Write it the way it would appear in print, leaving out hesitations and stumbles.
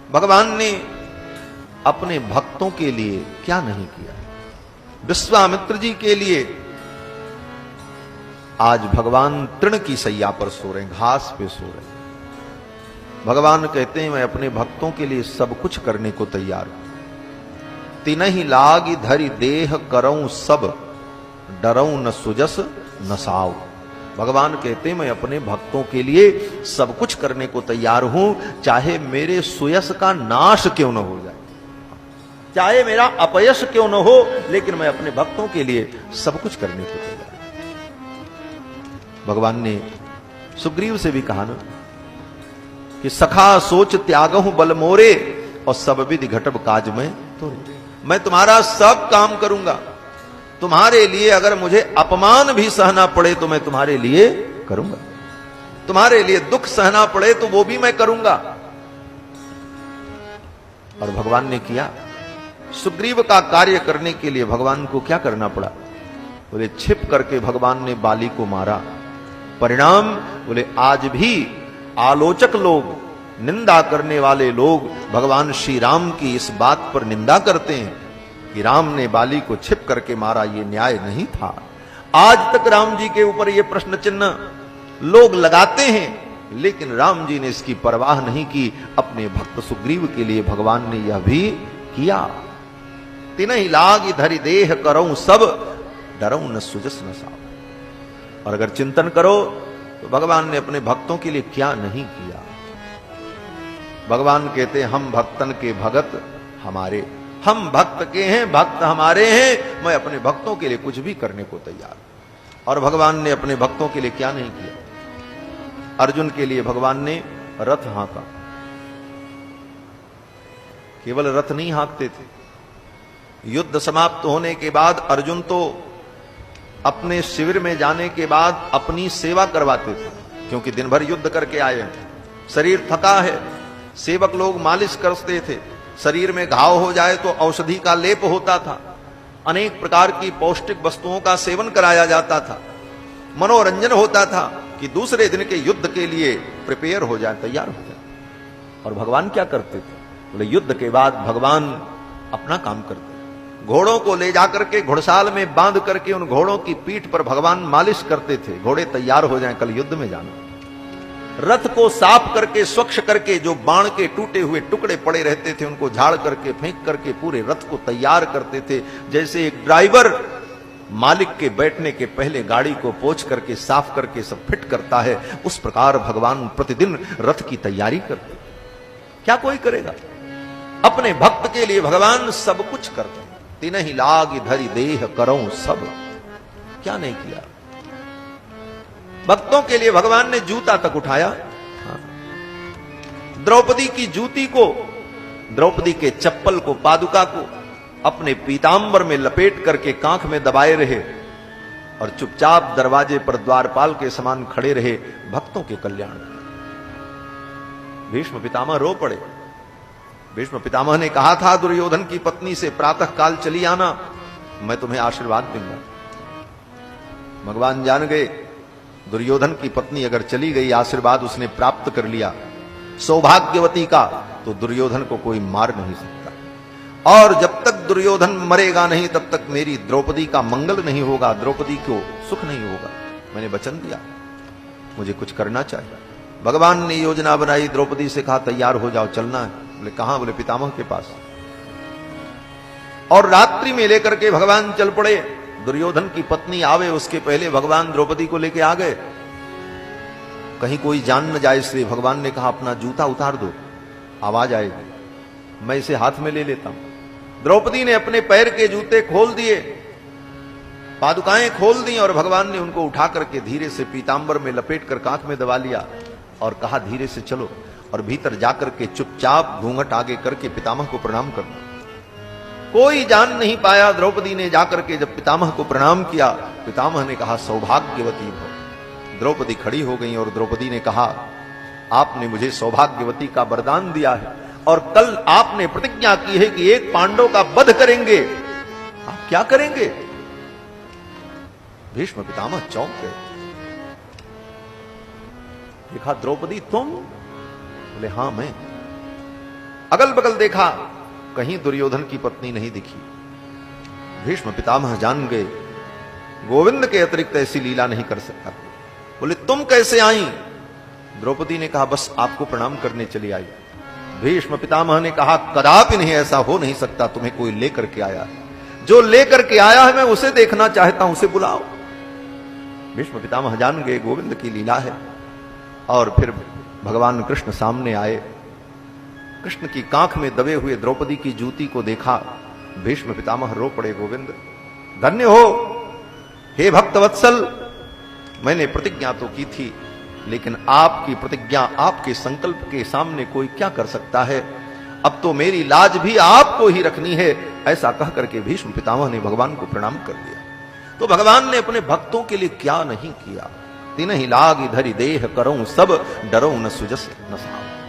भगवान ने अपने भक्तों के लिए क्या नहीं किया। विश्वामित्र जी के लिए आज भगवान तृण की सैया पर सो रहे हैं, घास पे सो रहे हैं। भगवान कहते हैं मैं अपने भक्तों के लिए सब कुछ करने को तैयार हूं। तिनहि लागी धरि देह करऊं सब, डरऊं न सुजस न साव। भगवान कहते हैं मैं अपने भक्तों के लिए सब कुछ करने को तैयार हूं, चाहे मेरे सुयश का नाश क्यों न हो जाए, चाहे मेरा अपयश क्यों न हो, लेकिन मैं अपने भक्तों के लिए सब कुछ करने को तैयार हूं। भगवान ने सुग्रीव से भी कहा ना कि सखा सोच त्यागहु बल मोरे, और सब विधि घटब काज में तो मैं तुम्हारा सब काम करूंगा। तुम्हारे लिए अगर मुझे अपमान भी सहना पड़े तो मैं तुम्हारे लिए करूंगा, तुम्हारे लिए दुख सहना पड़े तो वो भी मैं करूंगा। और भगवान ने किया। सुग्रीव का कार्य करने के लिए भगवान को क्या करना पड़ा? बोले छिप करके भगवान ने बाली को मारा। परिणाम बोले आज भी आलोचक लोग, निंदा करने वाले लोग भगवान श्री राम की इस बात पर निंदा करते हैं कि राम ने बाली को छिप करके मारा, ये न्याय नहीं था। आज तक राम जी के ऊपर ये प्रश्न चिन्ह लोग लगाते हैं, लेकिन राम जी ने इसकी परवाह नहीं की। अपने भक्त सुग्रीव के लिए भगवान ने यह भी किया। तिनहि लागी धरि देह करऊं सब, डरऊं न सुजस न साव। और अगर चिंतन करो तो भगवान ने अपने भक्तों के लिए क्या नहीं किया। भगवान कहते हैं हम भक्तन के भगत हमारे, हम भक्त के हैं, भक्त हमारे हैं, मैं अपने भक्तों के लिए कुछ भी करने को तैयार। और भगवान ने अपने भक्तों के लिए क्या नहीं किया। अर्जुन के लिए भगवान ने रथ हाँका। केवल रथ नहीं हाँकते थे, युद्ध समाप्त होने के बाद अर्जुन तो अपने शिविर में जाने के बाद अपनी सेवा करवाते थे, क्योंकि दिन भर युद्ध करके आए हैं, शरीर थका है। सेवक लोग मालिश करते थे, शरीर में घाव हो जाए तो औषधि का लेप होता था, अनेक प्रकार की पौष्टिक वस्तुओं का सेवन कराया जाता था, मनोरंजन होता था कि दूसरे दिन के युद्ध के लिए प्रिपेयर हो जाए, तैयार हो जाए। और भगवान क्या करते थे? बोले युद्ध के बाद भगवान अपना काम करते, घोड़ों को ले जाकर के घुड़साल में बांध करके उन घोड़ों की पीठ पर भगवान मालिश करते थे, घोड़े तैयार हो जाएं कल युद्ध में जाना। रथ को साफ करके स्वच्छ करके जो बाण के टूटे हुए टुकड़े पड़े रहते थे उनको झाड़ करके फेंक करके पूरे रथ को तैयार करते थे। जैसे एक ड्राइवर मालिक के बैठने के पहले गाड़ी को पोंछ करके साफ करके सब फिट करता है, उस प्रकार भगवान प्रतिदिन रथ की तैयारी करते। क्या कोई करेगा? अपने भक्त के लिए भगवान सब कुछ करते हैं। तिनहि लागी धरि देह करऊं सब, क्या नहीं किया। भक्तों के लिए भगवान ने जूता तक उठाया। द्रौपदी की जूती को, द्रौपदी के चप्पल को, पादुका को अपने पीतांबर में लपेट करके कांख में दबाए रहे और चुपचाप दरवाजे पर द्वारपाल के समान खड़े रहे भक्तों के कल्याण। भीष्म पितामह रो पड़े। भीष्म पितामह ने कहा था दुर्योधन की पत्नी से प्रातः काल चली आना, मैं तुम्हें आशीर्वाद दूंगा। भगवान जान गए दुर्योधन की पत्नी अगर चली गई, आशीर्वाद उसने प्राप्त कर लिया सौभाग्यवती का, तो दुर्योधन को कोई मार नहीं सकता। और जब तक दुर्योधन मरेगा नहीं तब तक मेरी द्रौपदी का मंगल नहीं होगा, द्रौपदी को सुख नहीं होगा। मैंने वचन दिया, मुझे कुछ करना चाहिए। भगवान ने योजना बनाई, द्रौपदी से कहा तैयार हो जाओ, चलना है। बोले कहां? बोले पितामह के पास। और रात्रि में लेकर के भगवान चल पड़े। दुर्योधन की पत्नी आवे उसके पहले भगवान द्रौपदी को लेके आ गए। कहीं कोई जान न जाए इसलिए भगवान ने कहा अपना जूता उतार दो, आवाज आएगी, मैं इसे हाथ में ले लेता हूं। द्रौपदी ने अपने पैर के जूते खोल दिए, पादुकाएं खोल दी और भगवान ने उनको उठा करके धीरे से पीतांबर में लपेट कर कांख में दबा लिया और कहा धीरे से चलो। और भीतर जाकर के चुपचाप घूंघट आगे करके पितामह को प्रणाम करना। कोई जान नहीं पाया। द्रौपदी ने जाकर के जब पितामह को प्रणाम किया, पितामह ने कहा सौभाग्यवती भव। द्रौपदी खड़ी हो गई और द्रौपदी ने कहा आपने मुझे सौभाग्यवती का वरदान दिया है और कल आपने प्रतिज्ञा की है कि एक पांडव का वध करेंगे, आप क्या करेंगे? भीष्म पितामह चौंक गए। देखा द्रौपदी तुम? बोले हां मैं। अगल बगल देखा, कहीं दुर्योधन की पत्नी नहीं दिखी। भीष्म पितामह जान गए गोविंद के अतिरिक्त ऐसी लीला नहीं कर सकता। बोले तुम कैसे आई? द्रौपदी ने कहा बस आपको प्रणाम करने चली आई। भीष्म पितामह ने कहा कदापि नहीं, ऐसा हो नहीं सकता, तुम्हें कोई लेकर के आया है। जो लेकर के आया है मैं उसे देखना चाहता हूं, उसे बुलाओ। भीष्म पितामह जान गए गोविंद की लीला है। और फिर भगवान कृष्ण सामने आए। कृष्ण की कांख में दबे हुए द्रौपदी की जूती को देखा। भीष्म पितामह रो पड़े, गोविंद धन्य हो, हे भक्त वत्सल, मैंने प्रतिज्ञा तो की थी, लेकिन आपकी प्रतिज्ञा, आपके संकल्प के सामने कोई क्या कर सकता है। अब तो मेरी लाज भी आपको ही रखनी है। ऐसा कह करके भीष्म पितामह ने भगवान को प्रणाम कर दिया। तो भगवान ने अपने भक्तों के लिए क्या नहीं किया। तिन्हि लाग धरि देह करऊं सब, डरऊं न सुजस न साव।